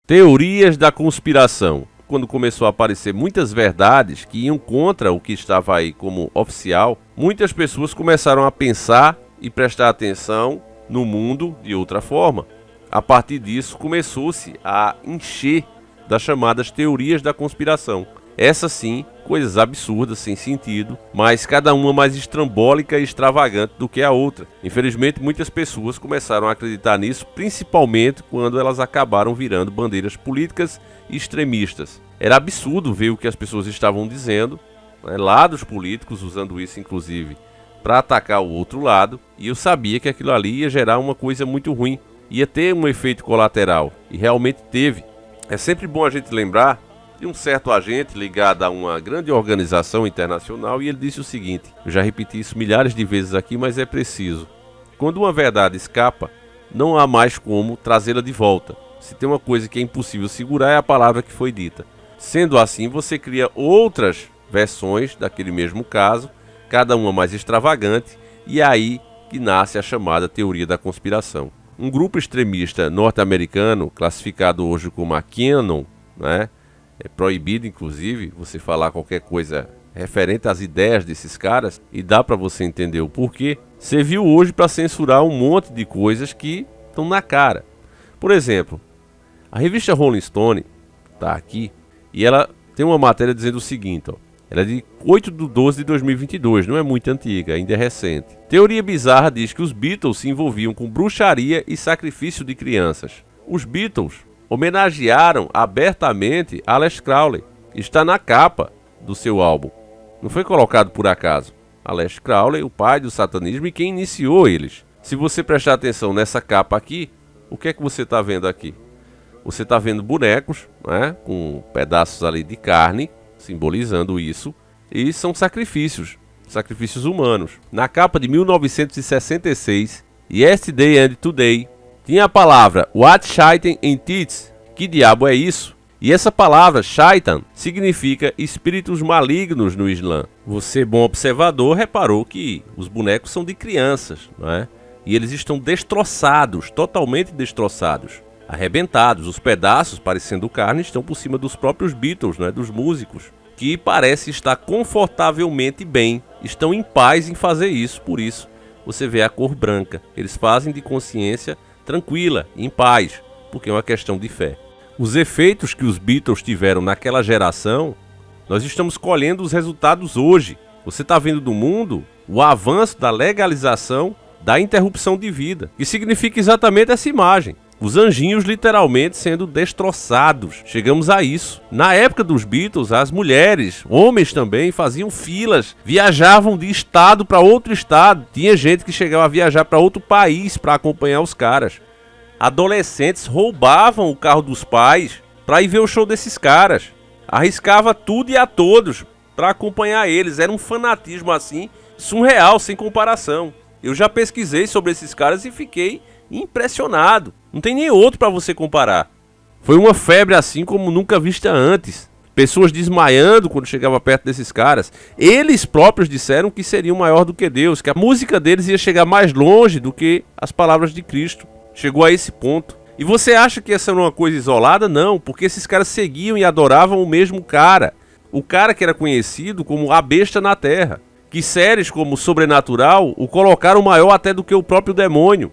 Teorias da conspiração. Quando começou a aparecer muitas verdades que iam contra o que estava aí como oficial, muitas pessoas começaram a pensar e prestar atenção no mundo de outra forma. A partir disso, começou-se a encher das chamadas teorias da conspiração. Essas sim, coisas absurdas, sem sentido, mas cada uma mais estrambólica e extravagante do que a outra. Infelizmente, muitas pessoas começaram a acreditar nisso, principalmente quando elas acabaram virando bandeiras políticas e extremistas. Era absurdo ver o que as pessoas estavam dizendo, né, lados políticos usando isso inclusive para atacar o outro lado, e eu sabia que aquilo ali ia gerar uma coisa muito ruim, ia ter um efeito colateral, e realmente teve. É sempre bom a gente lembrar de um certo agente ligado a uma grande organização internacional, e ele disse o seguinte: eu já repeti isso milhares de vezes aqui, mas é preciso. Quando uma verdade escapa, não há mais como trazê-la de volta. Se tem uma coisa que é impossível segurar, é a palavra que foi dita. Sendo assim, você cria outras versões daquele mesmo caso, cada uma mais extravagante, e é aí que nasce a chamada teoria da conspiração. Um grupo extremista norte-americano, classificado hoje como a QAnon, né? É proibido, inclusive, você falar qualquer coisa referente às ideias desses caras, e dá para você entender o porquê. Serviu hoje para censurar um monte de coisas que estão na cara. Por exemplo, a revista Rolling Stone está aqui, e ela tem uma matéria dizendo o seguinte, ó. Ela é de 8/12/2022, não é muito antiga, ainda é recente. Teoria bizarra diz que os Beatles se envolviam com bruxaria e sacrifício de crianças. Os Beatles homenagearam abertamente Aleister Crowley. Está na capa do seu álbum. Não foi colocado por acaso. Aleister Crowley, o pai do satanismo e quem iniciou eles. Se você prestar atenção nessa capa aqui, o que é que você está vendo aqui? Você está vendo bonecos, né, com pedaços ali de carne, simbolizando isso, e são sacrifícios humanos. Na capa de 1966, Yesterday and Today, tinha a palavra What Shaitan in Tits? Que diabo é isso? E essa palavra Shaitan significa espíritos malignos no Islã. Você, bom observador, reparou que os bonecos são de crianças, não é? E eles estão destroçados, totalmente destroçados, arrebentados. Os pedaços, parecendo carne, estão por cima dos próprios Beatles, né, dos músicos, que parece estar confortavelmente bem, estão em paz em fazer isso. Por isso você vê a cor branca. Eles fazem de consciência tranquila, em paz, porque é uma questão de fé. Os efeitos que os Beatles tiveram naquela geração, nós estamos colhendo os resultados hoje. Você está vendo do mundo o avanço da legalização da interrupção de vida, que significa exatamente essa imagem. Os anjinhos literalmente sendo destroçados. Chegamos a isso. Na época dos Beatles, as mulheres, homens também, faziam filas, viajavam de estado para outro estado. Tinha gente que chegava a viajar para outro país para acompanhar os caras. Adolescentes roubavam o carro dos pais para ir ver o show desses caras. Arriscava tudo e a todos para acompanhar eles. Era um fanatismo assim, surreal, sem comparação. Eu já pesquisei sobre esses caras e fiquei impressionado. Não tem nem outro para você comparar. Foi uma febre assim como nunca vista antes. Pessoas desmaiando quando chegava perto desses caras. Eles próprios disseram que seriam maior do que Deus, que a música deles ia chegar mais longe do que as palavras de Cristo. Chegou a esse ponto. E você acha que essa era uma coisa isolada? Não, porque esses caras seguiam e adoravam o mesmo cara. O cara que era conhecido como a besta na terra. Que séries como Sobrenatural o colocaram maior até do que o próprio demônio.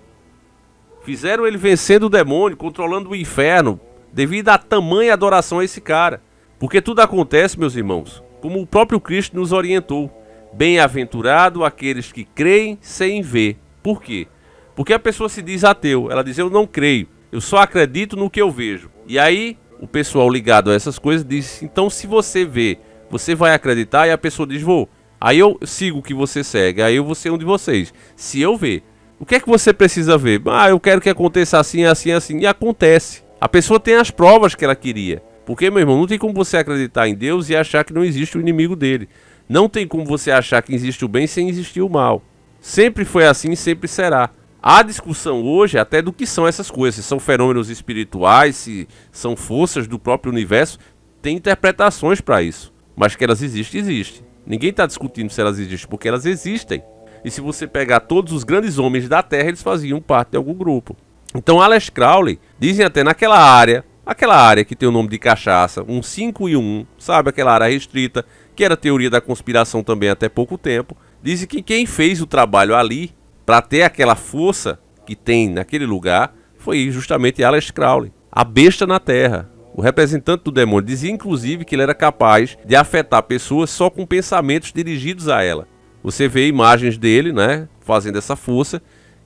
Fizeram ele vencendo o demônio, controlando o inferno, devido à tamanha adoração a esse cara. Porque tudo acontece, meus irmãos, como o próprio Cristo nos orientou. Bem-aventurado aqueles que creem sem ver. Por quê? Porque a pessoa se diz ateu. Ela diz, eu não creio, eu só acredito no que eu vejo. E aí, o pessoal ligado a essas coisas diz, então se você vê, você vai acreditar? E a pessoa diz, vou. Aí eu sigo o que você segue, aí eu vou ser um de vocês. Se eu ver. O que é que você precisa ver? Ah, eu quero que aconteça assim, assim, assim. E acontece. A pessoa tem as provas que ela queria. Porque, meu irmão, não tem como você acreditar em Deus e achar que não existe o inimigo dele. Não tem como você achar que existe o bem sem existir o mal. Sempre foi assim e sempre será. Há discussão hoje até do que são essas coisas. Se são fenômenos espirituais, se são forças do próprio universo. Tem interpretações para isso. Mas que elas existem, existem. Ninguém está discutindo se elas existem, porque elas existem. E se você pegar todos os grandes homens da Terra, eles faziam parte de algum grupo. Então Aleister Crowley, dizem até naquela área, aquela área que tem o nome de cachaça, um 5 e 1, sabe, aquela área restrita, que era teoria da conspiração também até pouco tempo. Dizem que quem fez o trabalho ali, para ter aquela força que tem naquele lugar, foi justamente Aleister Crowley, a besta na Terra, o representante do demônio. Dizia inclusive que ele era capaz de afetar pessoas só com pensamentos dirigidos a ela. Você vê imagens dele, né, fazendo essa força,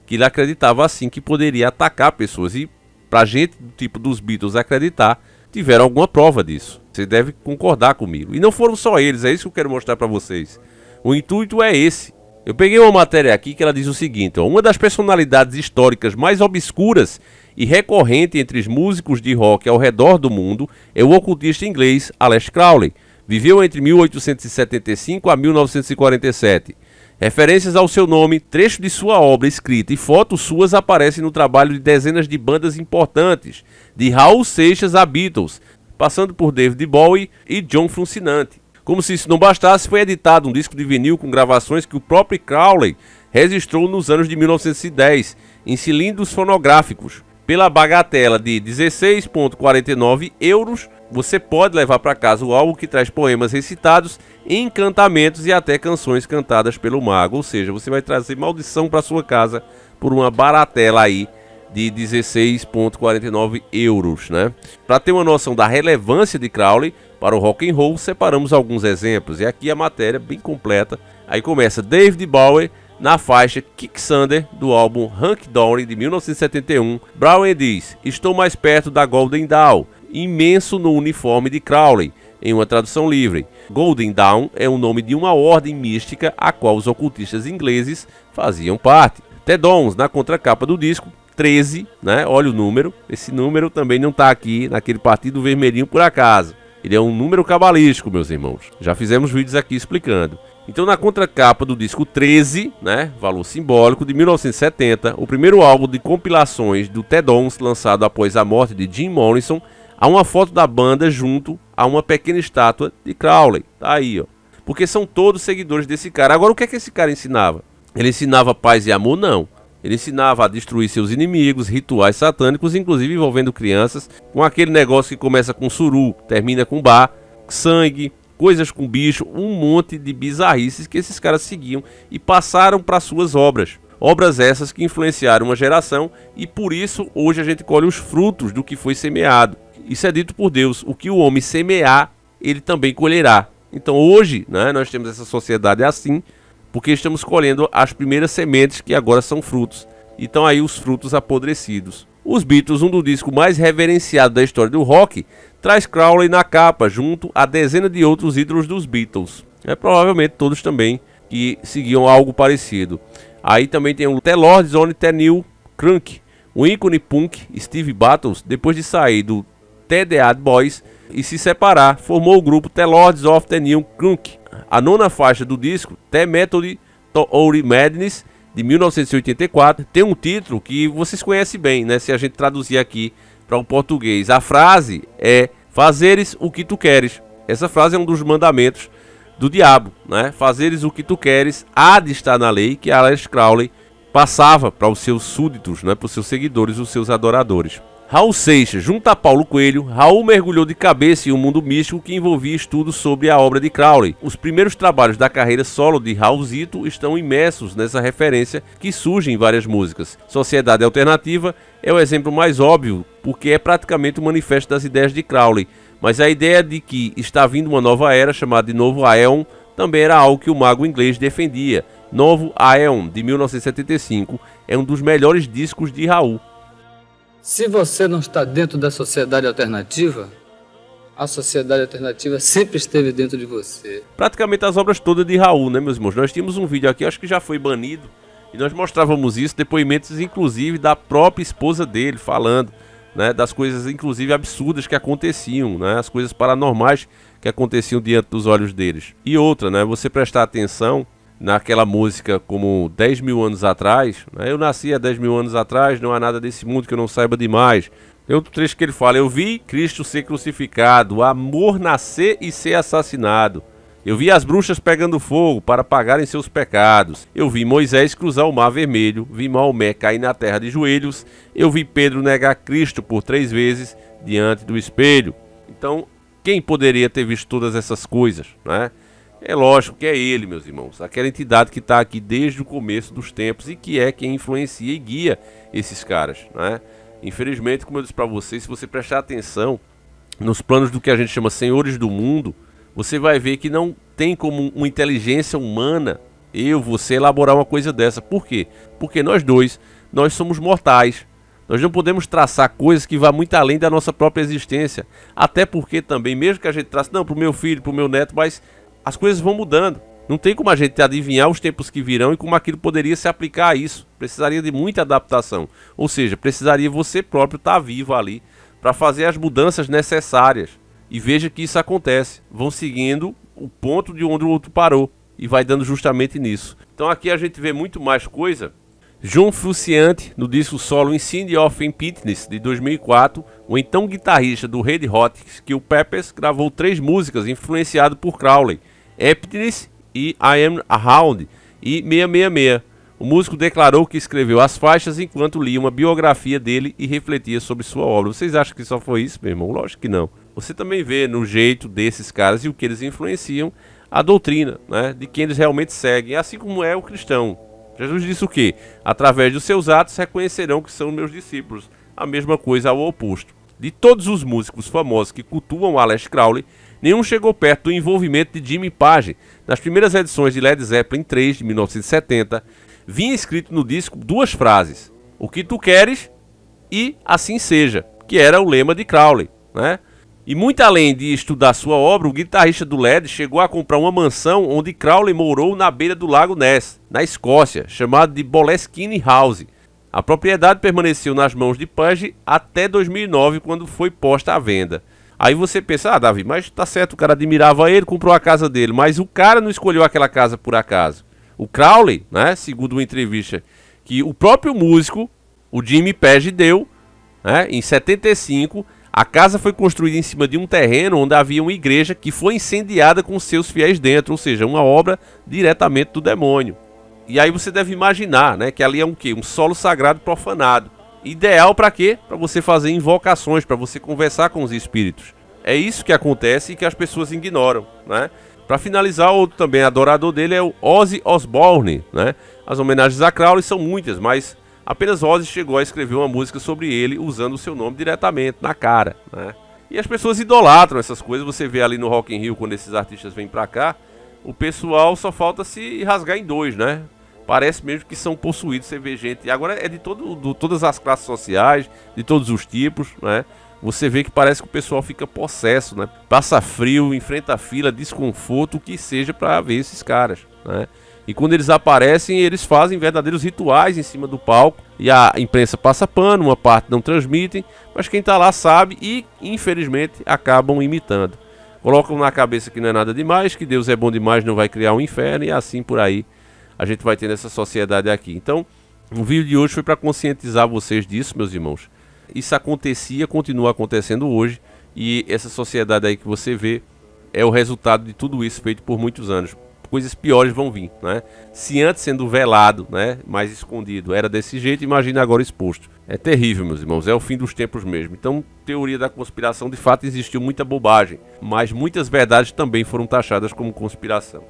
que ele acreditava assim que poderia atacar pessoas. E pra gente do tipo dos Beatles acreditar, tiveram alguma prova disso. Você deve concordar comigo. E não foram só eles, é isso que eu quero mostrar pra vocês. O intuito é esse. Eu peguei uma matéria aqui que ela diz o seguinte, ó, uma das personalidades históricas mais obscuras e recorrente entre os músicos de rock ao redor do mundo é o ocultista inglês Aleister Crowley. Viveu entre 1875 a 1947. Referências ao seu nome, trecho de sua obra escrita e fotos suas aparecem no trabalho de dezenas de bandas importantes, de Raul Seixas a Beatles, passando por David Bowie e John Frusciante. Como se isso não bastasse, foi editado um disco de vinil com gravações que o próprio Crowley registrou nos anos de 1910, em cilindros fonográficos. Pela bagatela de 16,49 €, você pode levar para casa o álbum que traz poemas recitados, encantamentos e até canções cantadas pelo mago. Ou seja, você vai trazer maldição para sua casa por uma bagatela aí de 16,49 €, né? Para ter uma noção da relevância de Crowley para o rock and roll, separamos alguns exemplos. E aqui a matéria bem completa. Aí começa David Bowie na faixa Kicksander do álbum Hunky Dory de 1971. Bowie diz: "Estou mais perto da Golden Dawn, imenso no uniforme de Crowley." Em uma tradução livre, Golden Dawn é o nome de uma ordem mística a qual os ocultistas ingleses faziam parte. Ted Dons, na contracapa do disco 13, né? Olha o número. Esse número também não está aqui naquele partido vermelhinho por acaso. Ele é um número cabalístico, meus irmãos. Já fizemos vídeos aqui explicando. Então, na contracapa do disco 13, né, valor simbólico, de 1970, o primeiro álbum de compilações do Ted Dons, lançado após a morte de Jim Morrison, há uma foto da banda junto a uma pequena estátua de Crowley. Tá aí, ó. Porque são todos seguidores desse cara. Agora, o que é que esse cara ensinava? Ele ensinava paz e amor? Não. Ele ensinava a destruir seus inimigos, rituais satânicos, inclusive envolvendo crianças, com aquele negócio que começa com suru, termina com bar, sangue, coisas com bicho, um monte de bizarrices que esses caras seguiam e passaram para suas obras. Obras essas que influenciaram uma geração e por isso hoje a gente colhe os frutos do que foi semeado. Isso é dito por Deus, o que o homem semear, ele também colherá. Então hoje, né, nós temos essa sociedade assim, porque estamos colhendo as primeiras sementes que agora são frutos. Então aí os frutos apodrecidos. Os Beatles, um do disco mais reverenciado da história do rock, traz Crowley na capa, junto a dezenas de outros ídolos dos Beatles. Provavelmente todos também que seguiam algo parecido. Aí também tem o The Lords of the New Crunk, o ícone punk Steve Battles, depois de sair do The Dead Boys e se separar, formou o grupo The Lords of the New Crunk. A nona faixa do disco, The Method to Our Madness, de 1984, tem um título que vocês conhecem bem, né? Se a gente traduzir aqui para o português. A frase é: fazeres o que tu queres. Essa frase é um dos mandamentos do diabo, né? Fazeres o que tu queres, há de estar na lei, que Aleister Crowley passava para os seus súditos, né? Para os seus seguidores, os seus adoradores. Raul Seixas, junto a Paulo Coelho, Raul mergulhou de cabeça em um mundo místico que envolvia estudos sobre a obra de Crowley. Os primeiros trabalhos da carreira solo de Raulzito estão imersos nessa referência que surge em várias músicas. Sociedade Alternativa é o exemplo mais óbvio, porque é praticamente o manifesto das ideias de Crowley. Mas a ideia de que está vindo uma nova era, chamada de Novo Aeon, também era algo que o mago inglês defendia. Novo Aeon, de 1975, é um dos melhores discos de Raul. Se você não está dentro da sociedade alternativa, a sociedade alternativa sempre esteve dentro de você. Praticamente as obras todas de Raul, né, meus irmãos? Nós tínhamos um vídeo aqui, acho que já foi banido, e nós mostrávamos isso, depoimentos inclusive da própria esposa dele, falando, né, das coisas inclusive absurdas que aconteciam, né, as coisas paranormais que aconteciam diante dos olhos deles. E outra, né, você prestar atenção naquela música como 10 mil anos atrás, né? Eu nasci há 10 mil anos atrás, não há nada desse mundo que eu não saiba demais. Tem outro trecho que ele fala: eu vi Cristo ser crucificado, o amor nascer e ser assassinado. Eu vi as bruxas pegando fogo para pagarem seus pecados. Eu vi Moisés cruzar o mar vermelho, vi Maomé cair na terra de joelhos. Eu vi Pedro negar Cristo por 3 vezes. diante do espelho. Então, quem poderia ter visto todas essas coisas, né? É lógico que é ele, meus irmãos, aquela entidade que está aqui desde o começo dos tempos e que é quem influencia e guia esses caras, né? Infelizmente, como eu disse para vocês, se você prestar atenção nos planos do que a gente chama senhores do mundo, você vai ver que não tem como uma inteligência humana, você, elaborar uma coisa dessa. Por quê? Porque nós somos mortais. Nós não podemos traçar coisas que vão muito além da nossa própria existência. Até porque também, mesmo que a gente trace, não, para o meu filho, para o meu neto, mas as coisas vão mudando. Não tem como a gente adivinhar os tempos que virão e como aquilo poderia se aplicar a isso. Precisaria de muita adaptação. Ou seja, precisaria você próprio estar vivo ali para fazer as mudanças necessárias. E veja que isso acontece. Vão seguindo o ponto de onde o outro parou. E vai dando justamente nisso. Então aqui a gente vê muito mais coisa. John Frusciante, no disco solo Inside of Emptiness, de 2004, o então guitarrista do Red Hot Chili Peppers, gravou 3 músicas influenciado por Crowley: Emptiness e I Am Around e 666. O músico declarou que escreveu as faixas enquanto lia uma biografia dele e refletia sobre sua obra. Vocês acham que só foi isso, meu irmão? Lógico que não. Você também vê no jeito desses caras e o que eles influenciam a doutrina, né, de quem eles realmente seguem, assim como é o cristão. Jesus disse o quê? Através dos seus atos reconhecerão que são meus discípulos. A mesma coisa ao oposto. De todos os músicos famosos que cultuam Aleister Crowley, nenhum chegou perto do envolvimento de Jimmy Page. Nas primeiras edições de Led Zeppelin 3, de 1970, vinha escrito no disco 2 frases: "O que tu queres" e "Assim seja", que era o lema de Crowley, né? E muito além de estudar sua obra, o guitarrista do Led chegou a comprar uma mansão onde Crowley morou na beira do Lago Ness, na Escócia, chamada de Boleskine House. A propriedade permaneceu nas mãos de Page até 2009, quando foi posta à venda. Aí você pensa, Davi, mas tá certo, o cara admirava ele, comprou a casa dele, mas o cara não escolheu aquela casa por acaso. O Crowley, né, segundo uma entrevista que o próprio músico, o Jimmy Page, deu, né, em 75, a casa foi construída em cima de um terreno onde havia uma igreja que foi incendiada com seus fiéis dentro, ou seja, uma obra diretamente do demônio. E aí você deve imaginar, né, que ali é um quê? Um solo sagrado profanado. Ideal para quê? Para você fazer invocações, para você conversar com os espíritos. É isso que acontece e que as pessoas ignoram, né? Para finalizar, outro também adorador dele é o Ozzy Osbourne, né? As homenagens a Crowley são muitas, mas apenas Ozzy chegou a escrever uma música sobre ele usando o seu nome diretamente, na cara, né? E as pessoas idolatram essas coisas. Você vê ali no Rock in Rio, quando esses artistas vêm pra cá, o pessoal só falta se rasgar em dois, né? Parece mesmo que são possuídos. Você vê gente, e agora é de todas as classes sociais, de todos os tipos, né? Você vê que parece que o pessoal fica possesso, né? Passa frio, enfrenta fila, desconforto, o que seja para ver esses caras, né? E quando eles aparecem, eles fazem verdadeiros rituais em cima do palco. E a imprensa passa pano, uma parte não transmitem, mas quem tá lá sabe e, infelizmente, acabam imitando. Colocam na cabeça que não é nada demais, que Deus é bom demais, não vai criar um inferno, e assim por aí a gente vai ter nessa sociedade aqui. Então, o vídeo de hoje foi para conscientizar vocês disso, meus irmãos. Isso acontecia, continua acontecendo hoje, e essa sociedade aí que você vê é o resultado de tudo isso feito por muitos anos. Coisas piores vão vir, né? Se antes sendo velado, né, mais escondido, era desse jeito, imagina agora exposto. É terrível, meus irmãos, é o fim dos tempos mesmo. Então, teoria da conspiração, de fato existiu muita bobagem, mas muitas verdades também foram taxadas como conspiração.